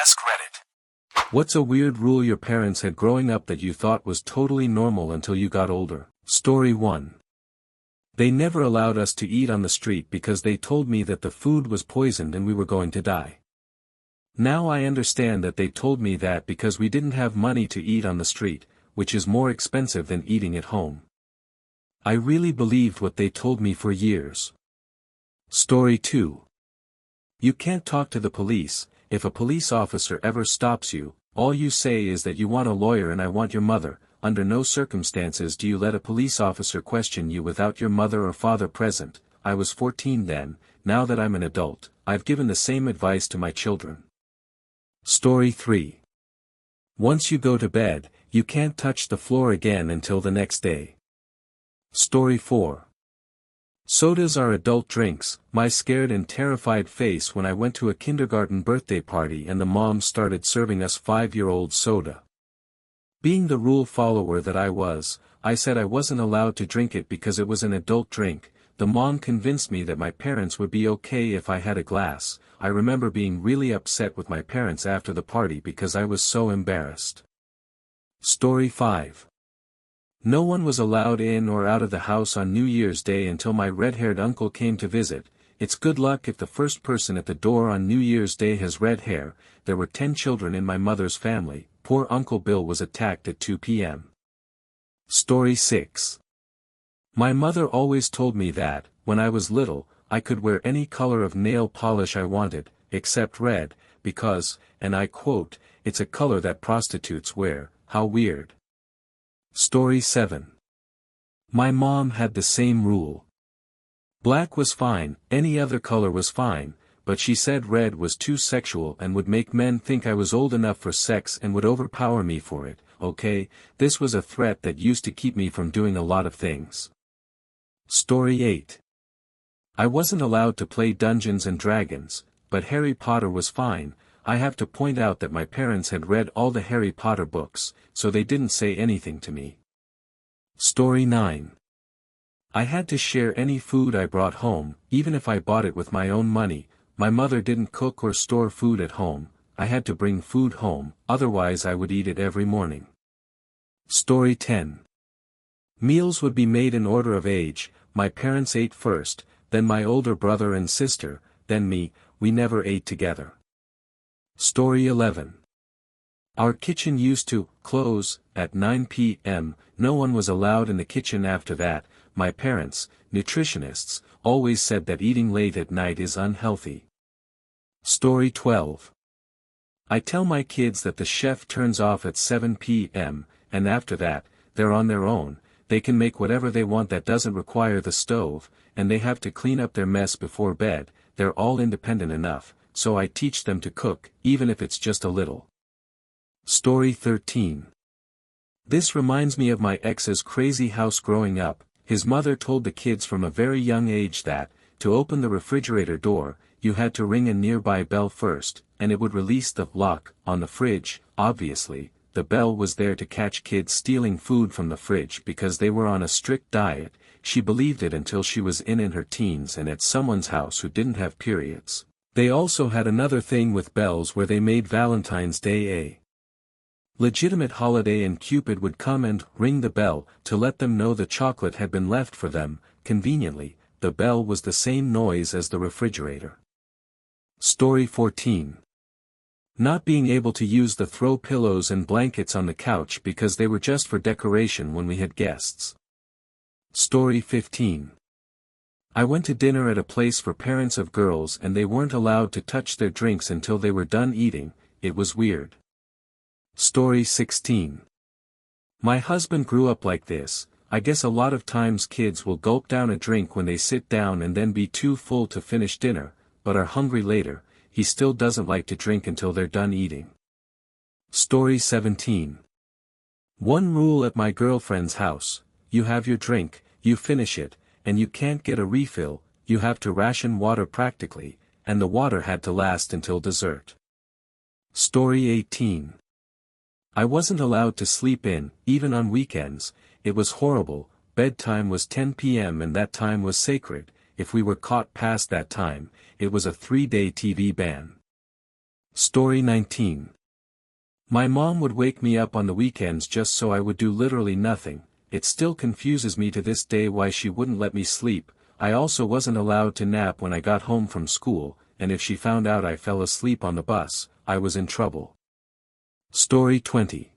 Ask Reddit. What's a weird rule your parents had growing up that you thought was totally normal until you got older? Story 1. They never allowed us to eat on the street because they told me that the food was poisoned and we were going to die. Now I understand that they told me that because we didn't have money to eat on the street, which is more expensive than eating at home. I really believed what they told me for years. Story 2. You can't talk to the police. If a police officer ever stops you, all you say is that you want a lawyer and I want your mother. Under no circumstances do you let a police officer question you without your mother or father present. I was 14 then, now that I'm an adult, I've given the same advice to my children. Story 3. Once you go to bed, you can't touch the floor again until the next day. Story 4. Sodas are adult drinks. My scared and terrified face when I went to a kindergarten birthday party and the mom started serving us 5-year-old soda. Being the rule follower that I was, I said I wasn't allowed to drink it because it was an adult drink. The mom convinced me that my parents would be okay if I had a glass. I remember being really upset with my parents after the party because I was so embarrassed. Story 5. No one was allowed in or out of the house on New Year's Day until my red-haired uncle came to visit. It's good luck if the first person at the door on New Year's Day has red hair. There were 10 children in my mother's family. Poor Uncle Bill was attacked at 2 p.m. Story 6. My mother always told me that, when I was little, I could wear any color of nail polish I wanted, except red, because, and I quote, it's a color that prostitutes wear. How weird. Story 7. My mom had the same rule. Black was fine, any other color was fine, but she said red was too sexual and would make men think I was old enough for sex and would overpower me for it. Okay, this was a threat that used to keep me from doing a lot of things. Story 8. I wasn't allowed to play Dungeons and Dragons, but Harry Potter was fine. I have to point out that my parents had read all the Harry Potter books, so they didn't say anything to me. Story 9. I had to share any food I brought home, even if I bought it with my own money. My mother didn't cook or store food at home. I had to bring food home, otherwise I would eat it every morning. Story 10. Meals would be made in order of age. My parents ate first, then my older brother and sister, then me. We never ate together. Story 11. Our kitchen used to close at 9 p.m. No one was allowed in the kitchen after that. My parents, nutritionists, always said that eating late at night is unhealthy. Story 12. I tell my kids that the chef turns off at 7 p.m., and after that, they're on their own. They can make whatever they want that doesn't require the stove, and they have to clean up their mess before bed. They're all independent enough, so I teach them to cook, even if it's just a little. Story 13. This reminds me of my ex's crazy house growing up. His mother told the kids from a very young age that, to open the refrigerator door, you had to ring a nearby bell first, and it would release the lock on the fridge. Obviously, the bell was there to catch kids stealing food from the fridge because they were on a strict diet. She believed it until she was in her teens and at someone's house who didn't have periods. They also had another thing with bells where they made Valentine's Day a legitimate holiday and Cupid would come and ring the bell to let them know the chocolate had been left for them. Conveniently, the bell was the same noise as the refrigerator. Story 14. Not being able to use the throw pillows and blankets on the couch because they were just for decoration when we had guests. Story 15. I went to dinner at a place for parents of girls and they weren't allowed to touch their drinks until they were done eating. It was weird. Story 16. My husband grew up like this. I guess a lot of times kids will gulp down a drink when they sit down and then be too full to finish dinner, but are hungry later. He still doesn't like to drink until they're done eating. Story 17. One rule at my girlfriend's house: you have your drink, you finish it, and you can't get a refill. You have to ration water practically, and the water had to last until dessert. Story 18. I wasn't allowed to sleep in, even on weekends. It was horrible. Bedtime was 10 p.m. and that time was sacred. If we were caught past that time, it was a 3-day TV ban. Story 19. My mom would wake me up on the weekends just so I would do literally nothing. It still confuses me to this day why she wouldn't let me sleep. I also wasn't allowed to nap when I got home from school, and if she found out I fell asleep on the bus, I was in trouble. Story 20.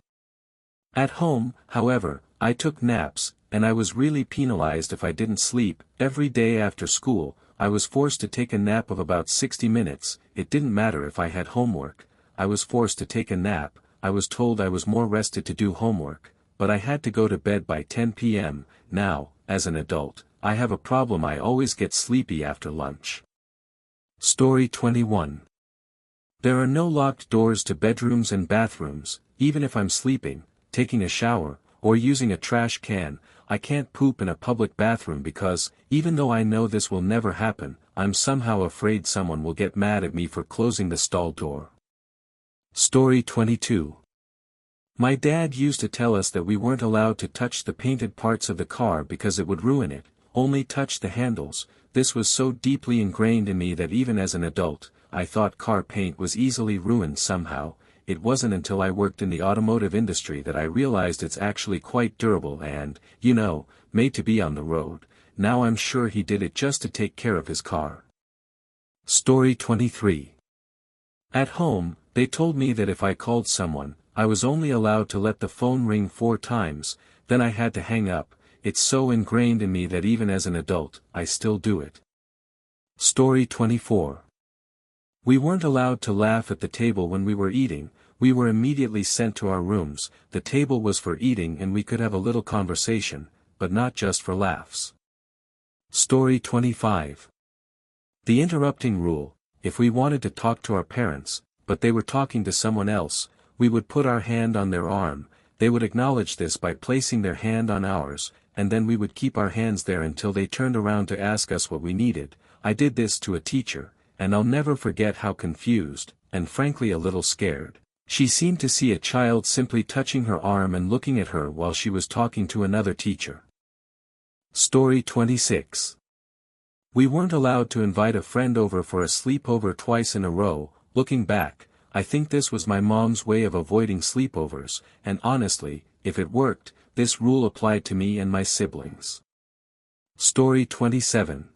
At home, however, I took naps, and I was really penalized if I didn't sleep. Every day after school, I was forced to take a nap of about 60 minutes. It didn't matter if I had homework. I was forced to take a nap. I was told I was more rested to do homework, but I had to go to bed by 10 p.m. Now, as an adult, I have a problem. I always get sleepy after lunch. Story 21. There are no locked doors to bedrooms and bathrooms. Even if I'm sleeping, taking a shower, or using a trash can, I can't poop in a public bathroom because, even though I know this will never happen, I'm somehow afraid someone will get mad at me for closing the stall door. Story 22. My dad used to tell us that we weren't allowed to touch the painted parts of the car because it would ruin it, only touch the handles. This was so deeply ingrained in me that even as an adult, I thought car paint was easily ruined somehow. It wasn't until I worked in the automotive industry that I realized it's actually quite durable and, made to be on the road. Now I'm sure he did it just to take care of his car. Story 23. At home, they told me that if I called someone, I was only allowed to let the phone ring 4 times, then I had to hang up. It's so ingrained in me that even as an adult, I still do it. Story 24. We weren't allowed to laugh at the table when we were eating. We were immediately sent to our rooms. The table was for eating and we could have a little conversation, but not just for laughs. Story 25. The interrupting rule. If we wanted to talk to our parents, but they were talking to someone else, we would put our hand on their arm. They would acknowledge this by placing their hand on ours, and then we would keep our hands there until they turned around to ask us what we needed. I did this to a teacher, and I'll never forget how confused, and frankly a little scared, she seemed to see a child simply touching her arm and looking at her while she was talking to another teacher. Story 26. We weren't allowed to invite a friend over for a sleepover twice in a row. Looking back, I think this was my mom's way of avoiding sleepovers, and honestly, if it worked, this rule applied to me and my siblings. Story 27.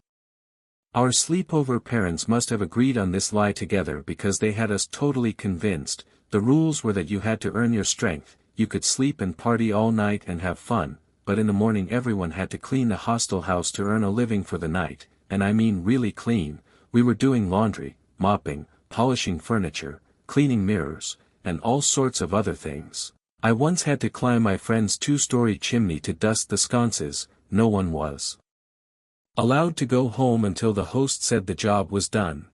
Our sleepover parents must have agreed on this lie together because they had us totally convinced. The rules were that you had to earn your strength, you could sleep and party all night and have fun, but in the morning everyone had to clean the hostel house to earn a living for the night, and I mean really clean. We were doing laundry, mopping, polishing furniture, cleaning mirrors, and all sorts of other things. I once had to climb my friend's 2-story chimney to dust the sconces. No one was allowed to go home until the host said the job was done.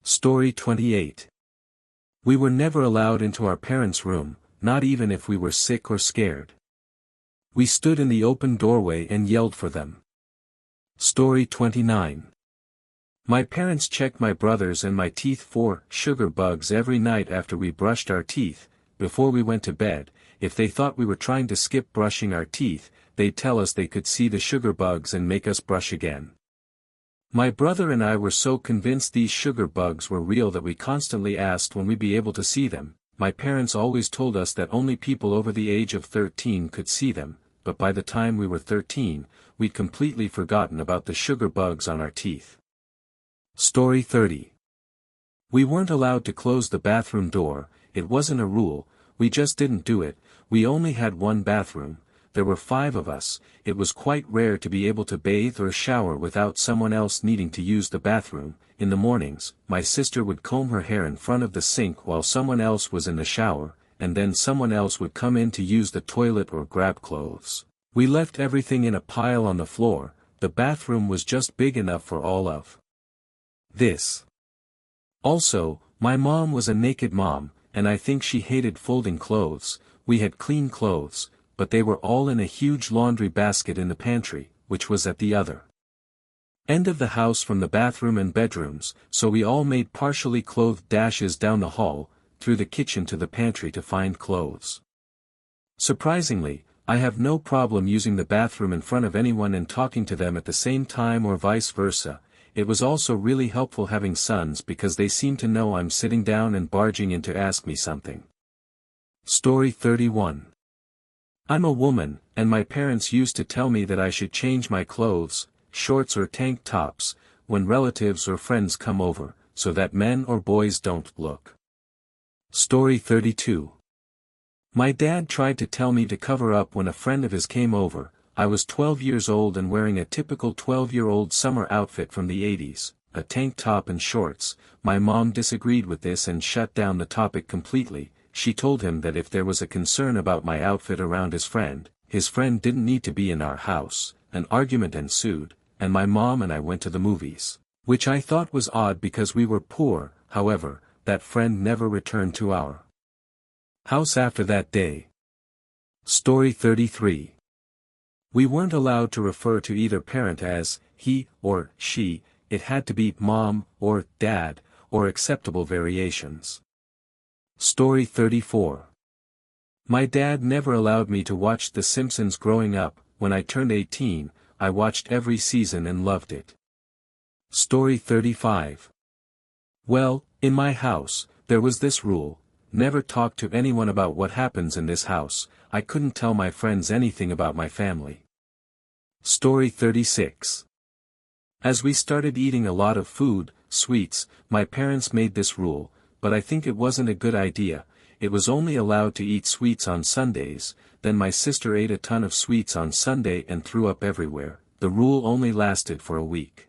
Story 28. We were never allowed into our parents' room, not even if we were sick or scared. We stood in the open doorway and yelled for them. Story 29. My parents checked my brothers and my teeth for sugar bugs every night after we brushed our teeth. Before we went to bed, if they thought we were trying to skip brushing our teeth, they'd tell us they could see the sugar bugs and make us brush again. My brother and I were so convinced these sugar bugs were real that we constantly asked when we'd be able to see them. My parents always told us that only people over the age of 13 could see them, but by the time we were 13, we'd completely forgotten about the sugar bugs on our teeth. Story 30. We weren't allowed to close the bathroom door. It wasn't a rule, we just didn't do it. We only had one bathroom. There were 5 of us. It was quite rare to be able to bathe or shower without someone else needing to use the bathroom. In the mornings, my sister would comb her hair in front of the sink while someone else was in the shower, and then someone else would come in to use the toilet or grab clothes. We left everything in a pile on the floor. The bathroom was just big enough for all of this. Also, my mom was a naked mom, and I think she hated folding clothes. We had clean clothes, but they were all in a huge laundry basket in the pantry, which was at the other end of the house from the bathroom and bedrooms, so we all made partially clothed dashes down the hall, through the kitchen to the pantry to find clothes. Surprisingly, I have no problem using the bathroom in front of anyone and talking to them at the same time or vice versa. It was also really helpful having sons because they seem to know I'm sitting down and barging in to ask me something. Story 31. I'm a woman, and my parents used to tell me that I should change my clothes, shorts or tank tops, when relatives or friends come over, so that men or boys don't look. Story 32. My dad tried to tell me to cover up when a friend of his came over. I was 12 years old and wearing a typical 12-year-old summer outfit from the 80s, a tank top and shorts. My mom disagreed with this and shut down the topic completely. She told him that if there was a concern about my outfit around his friend didn't need to be in our house. An argument ensued, and my mom and I went to the movies, which I thought was odd because we were poor. However, that friend never returned to our house after that day. Story 33. We weren't allowed to refer to either parent as he or she. It had to be mom or dad, or acceptable variations. Story 34. My dad never allowed me to watch The Simpsons growing up. When I turned 18, I watched every season and loved it. Story 35. Well, in my house, there was this rule: never talk to anyone about what happens in this house. I couldn't tell my friends anything about my family. Story 36. As we started eating a lot of food, sweets, my parents made this rule, but I think it wasn't a good idea. It was only allowed to eat sweets on Sundays. Then my sister ate a ton of sweets on Sunday and threw up everywhere. The rule only lasted for a week.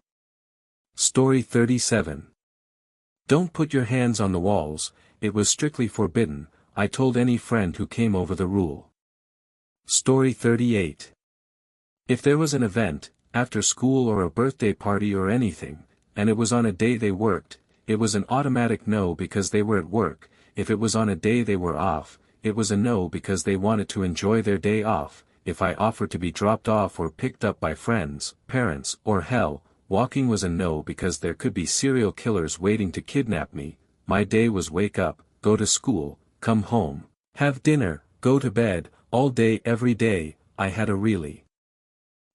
Story 37. Don't put your hands on the walls. It was strictly forbidden. I told any friend who came over the rule. Story 38. If there was an event, after school or a birthday party or anything, and it was on a day they worked, it was an automatic no because they were at work. If it was on a day they were off, it was a no because they wanted to enjoy their day off. If I offered to be dropped off or picked up by friends, parents, or hell, walking was a no because there could be serial killers waiting to kidnap me. My day was wake up, go to school, come home, have dinner, go to bed, all day every day. I had a really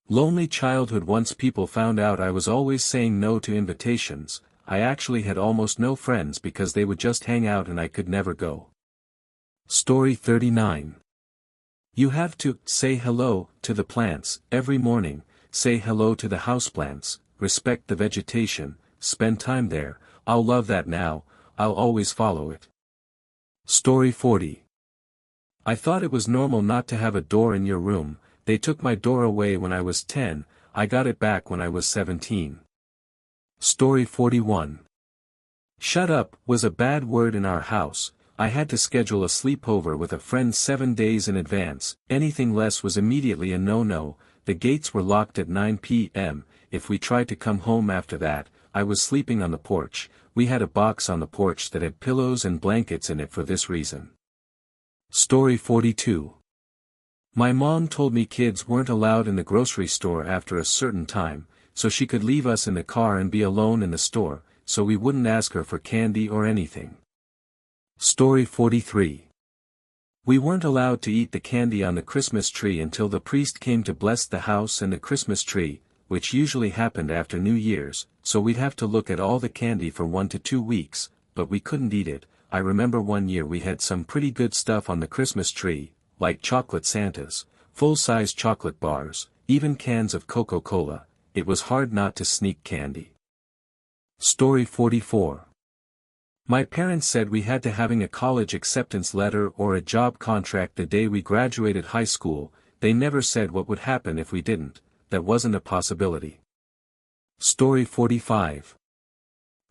lonely childhood. Once people found out I was always saying no to invitations, I actually had almost no friends because they would just hang out and I could never go. Story 39. You have to say hello to the plants every morning, say hello to the houseplants, respect the vegetation, spend time there. I'll love that now, I'll always follow it. Story 40. I thought it was normal not to have a door in your room. They took my door away when I was 10, I got it back when I was 17. Story 41. Shut up was a bad word in our house. I had to schedule a sleepover with a friend 7 days in advance. Anything less was immediately a no-no. The gates were locked at 9 p.m. If we tried to come home after that, I was sleeping on the porch. We had a box on the porch that had pillows and blankets in it for this reason. Story 42. My mom told me kids weren't allowed in the grocery store after a certain time, so she could leave us in the car and be alone in the store, so we wouldn't ask her for candy or anything. Story 43. We weren't allowed to eat the candy on the Christmas tree until the priest came to bless the house and the Christmas tree, which usually happened after New Year's, so we'd have to look at all the candy for 1 to 2 weeks, but we couldn't eat it. I remember one year we had some pretty good stuff on the Christmas tree, like chocolate Santas, full-size chocolate bars, even cans of Coca-Cola. It was hard not to sneak candy. Story 44. My parents said we had to having a college acceptance letter or a job contract the day we graduated high school. They never said what would happen if we didn't. That wasn't a possibility. Story 45.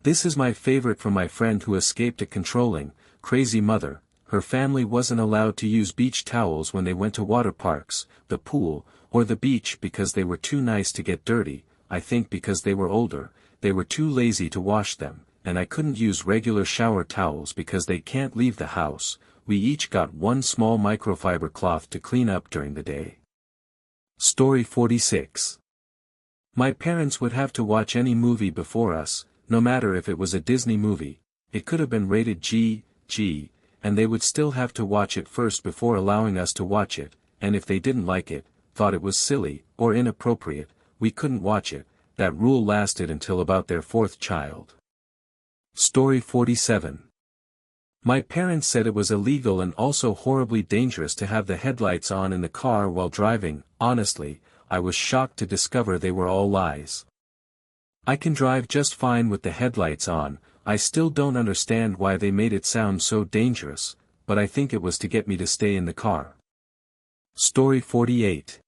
This is my favorite from my friend who escaped a controlling, crazy mother. Her family wasn't allowed to use beach towels when they went to water parks, the pool, or the beach because they were too nice to get dirty. I think because they were older, they were too lazy to wash them, and I couldn't use regular shower towels because they can't leave the house. We each got one small microfiber cloth to clean up during the day. Story 46. My parents would have to watch any movie before us, no matter if it was a Disney movie. It could have been rated G, and they would still have to watch it first before allowing us to watch it, and if they didn't like it, thought it was silly, or inappropriate, we couldn't watch it. that rule lasted until about their fourth child. Story 47. My parents said it was illegal and also horribly dangerous to have the headlights on in the car while driving. Honestly, I was shocked to discover they were all lies. I can drive just fine with the headlights on. I still don't understand why they made it sound so dangerous, but I think it was to get me to stay in the car. Story 48.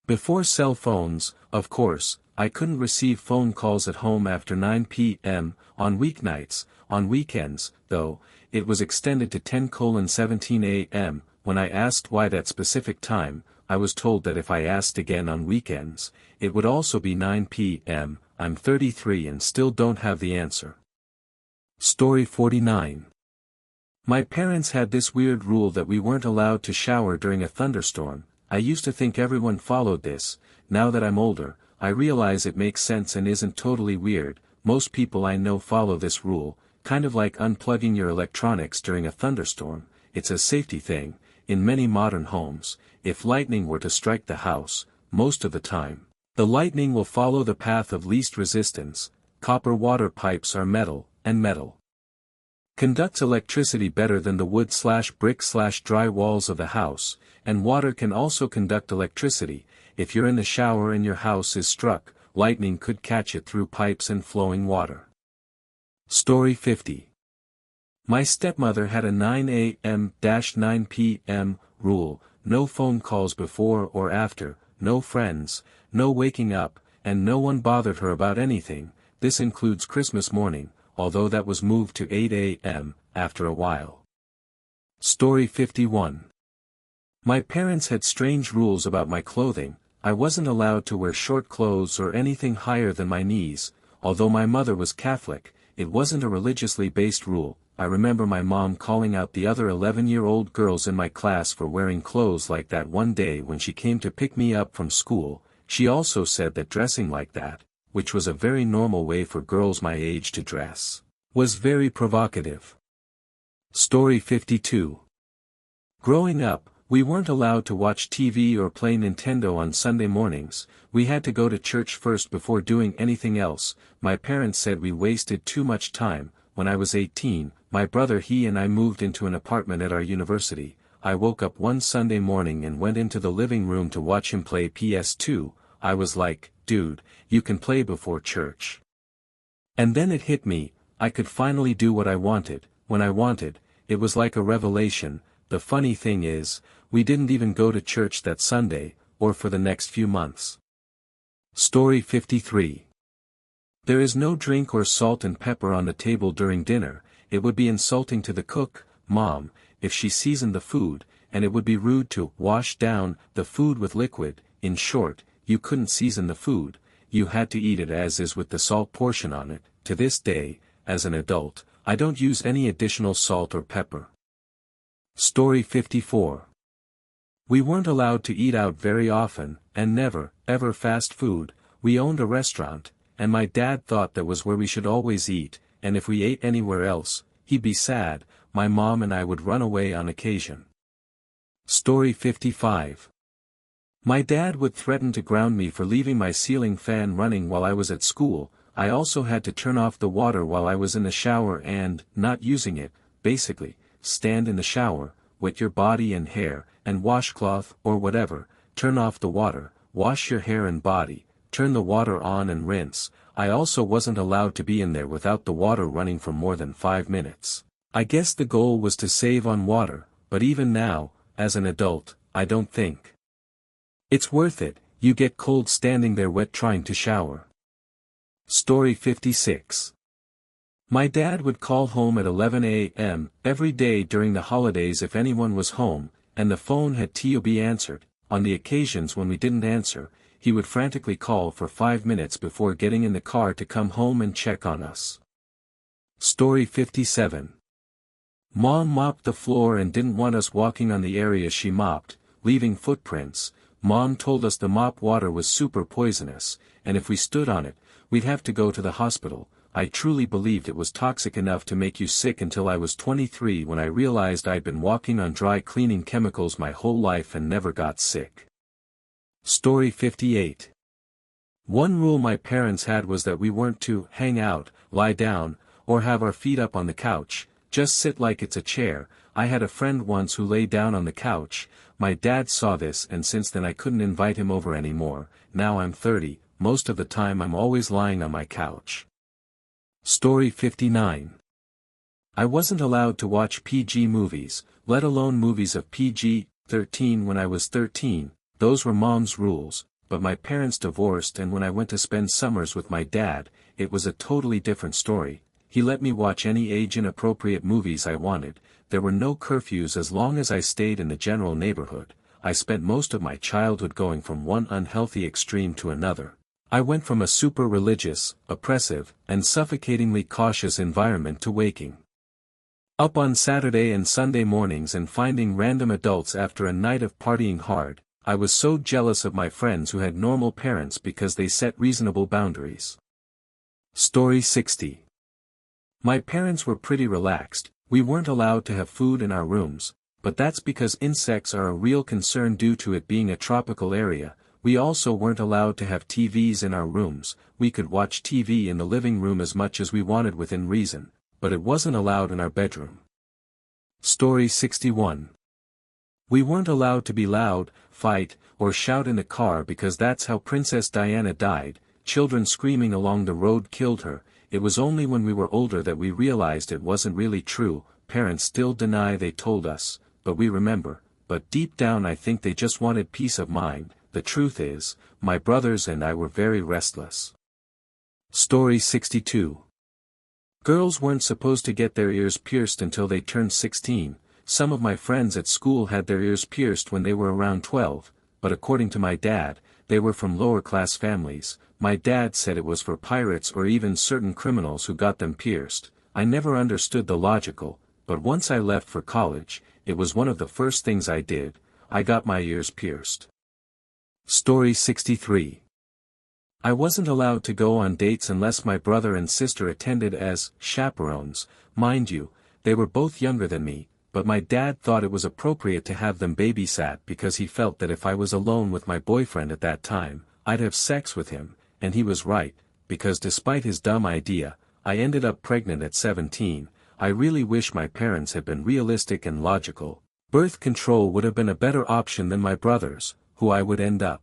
Before cell phones, of course, I couldn't receive phone calls at home after 9 p.m., on weeknights. On weekends, though, it was extended to 10:17 a.m., when I asked why that specific time, I was told that if I asked again on weekends, it would also be 9 p.m., I'm 33 and still don't have the answer. Story 49. My parents had this weird rule that we weren't allowed to shower during a thunderstorm. I used to think everyone followed this. Now that I'm older, I realize it makes sense and isn't totally weird. Most people I know follow this rule, kind of like unplugging your electronics during a thunderstorm. It's a safety thing. In many modern homes, if lightning were to strike the house, most of the time, the lightning will follow the path of least resistance. Copper water pipes are metal, and metal conducts electricity better than the wood/brick/dry walls of the house, and water can also conduct electricity. If you're in the shower and your house is struck, lightning could catch it through pipes and flowing water. Story 50. My stepmother had a 9 a.m.-9 p.m. rule, no phone calls before or after, no friends, no waking up, and no one bothered her about anything. This includes Christmas morning, although that was moved to 8 a.m. after a while. Story 51. My parents had strange rules about my clothing. I wasn't allowed to wear short clothes or anything higher than my knees. Although my mother was Catholic, it wasn't a religiously based rule. I remember my mom calling out the other 11-year-old girls in my class for wearing clothes like that one day when she came to pick me up from school. She also said that dressing like that, which was a very normal way for girls my age to dress, was very provocative. Story 52. Growing up, we weren't allowed to watch TV or play Nintendo on Sunday mornings. We had to go to church first before doing anything else. My parents said we wasted too much time. When I was 18, my brother and I moved into an apartment at our university. I woke up one Sunday morning and went into the living room to watch him play PS2. I was like, dude, you can play before church. And then it hit me, I could finally do what I wanted, when I wanted. It was like a revelation. The funny thing is, we didn't even go to church that Sunday, or for the next few months. Story 53. There is no drink or salt and pepper on the table during dinner. It would be insulting to the cook, Mom, if she seasoned the food, and it would be rude to wash down the food with liquid. In short, you couldn't season the food, you had to eat it as is with the salt portion on it. To this day, as an adult, I don't use any additional salt or pepper. Story 54. We weren't allowed to eat out very often, and never, ever fast food. We owned a restaurant, and my dad thought that was where we should always eat, and if we ate anywhere else, he'd be sad. My mom and I would run away on occasion. Story 55. My dad would threaten to ground me for leaving my ceiling fan running while I was at school. I also had to turn off the water while I was in the shower and, not using it, basically, stand in the shower, wet your body and hair, and washcloth or whatever, turn off the water, wash your hair and body, turn the water on and rinse. I also wasn't allowed to be in there without the water running for more than 5 minutes. I guess the goal was to save on water, but even now, as an adult, I don't think it's worth it. You get cold standing there wet trying to shower. Story 56. My dad would call home at 11 a.m. every day during the holidays if anyone was home, and the phone had to be answered. On the occasions when we didn't answer, he would frantically call for 5 minutes before getting in the car to come home and check on us. Story 57. Mom mopped the floor and didn't want us walking on the areas she mopped, leaving footprints. Mom told us the mop water was super poisonous, and if we stood on it, we'd have to go to the hospital. I truly believed it was toxic enough to make you sick until I was 23 when I realized I'd been walking on dry cleaning chemicals my whole life and never got sick. Story 58. One rule my parents had was that we weren't to hang out, lie down, or have our feet up on the couch, just sit like it's a chair. I had a friend once who lay down on the couch. My dad saw this and since then I couldn't invite him over anymore. Now I'm 30, most of the time I'm always lying on my couch. Story 59. I wasn't allowed to watch PG movies, let alone movies of PG-13 when I was 13, those were mom's rules, but my parents divorced and when I went to spend summers with my dad, it was a totally different story. He let me watch any age-inappropriate movies I wanted, there were no curfews as long as I stayed in the general neighborhood. I spent most of my childhood going from one unhealthy extreme to another. I went from a super religious, oppressive, and suffocatingly cautious environment to waking up on Saturday and Sunday mornings and finding random adults after a night of partying hard. I was so jealous of my friends who had normal parents because they set reasonable boundaries. Story 60. My parents were pretty relaxed. We weren't allowed to have food in our rooms, but that's because insects are a real concern due to it being a tropical area. We also weren't allowed to have TVs in our rooms. We could watch TV in the living room as much as we wanted within reason, but it wasn't allowed in our bedroom. Story 61. We weren't allowed to be loud, fight, or shout in the car because that's how Princess Diana died. Children screaming along the road killed her. It was only when we were older that we realized it wasn't really true. Parents still deny they told us, but we remember. But deep down I think they just wanted peace of mind. The truth is, my brothers and I were very restless. Story 62. Girls weren't supposed to get their ears pierced until they turned 16. Some of my friends at school had their ears pierced when they were around 12, but according to my dad, they were from lower-class families. My dad said it was for pirates or even certain criminals who got them pierced. I never understood the logical, but once I left for college, it was one of the first things I did. I got my ears pierced. Story 63. I wasn't allowed to go on dates unless my brother and sister attended as chaperones. Mind you, they were both younger than me, but my dad thought it was appropriate to have them babysat because he felt that if I was alone with my boyfriend at that time, I'd have sex with him, and he was right, because despite his dumb idea, I ended up pregnant at 17. I really wish my parents had been realistic and logical. Birth control would have been a better option than my brother's, who I would end up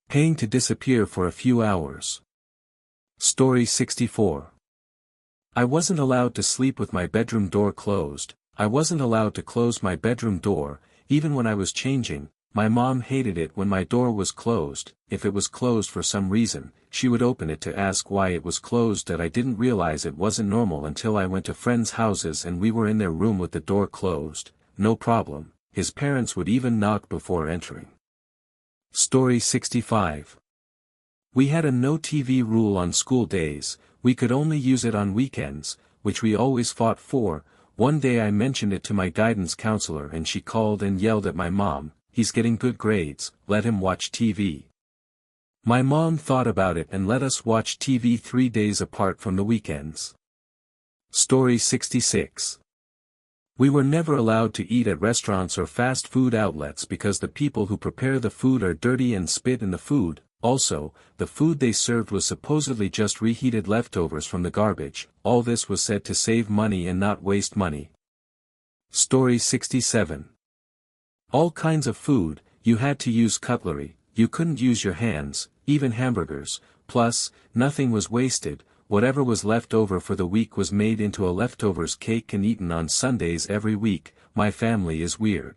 paying to disappear for a few hours. Story 64. I wasn't allowed to sleep with my bedroom door closed. I wasn't allowed to close my bedroom door, even when I was changing. My mom hated it when my door was closed. If it was closed for some reason, she would open it to ask why it was closed, and I didn't realize it wasn't normal until I went to friends' houses and we were in their room with the door closed. No problem. His parents would even knock before entering. Story 65. We had a no TV rule on school days. We could only use it on weekends, which we always fought for. One day I mentioned it to my guidance counselor and she called and yelled at my mom, "He's getting good grades, let him watch TV." My mom thought about it and let us watch TV 3 days apart from the weekends. Story 66. We were never allowed to eat at restaurants or fast food outlets because the people who prepare the food are dirty and spit in the food. Also, the food they served was supposedly just reheated leftovers from the garbage. All this was said to save money and not waste money. Story 67. All kinds of food, you had to use cutlery, you couldn't use your hands, even hamburgers. Plus, nothing was wasted. Whatever was left over for the week was made into a leftovers cake and eaten on Sundays every week. My family is weird.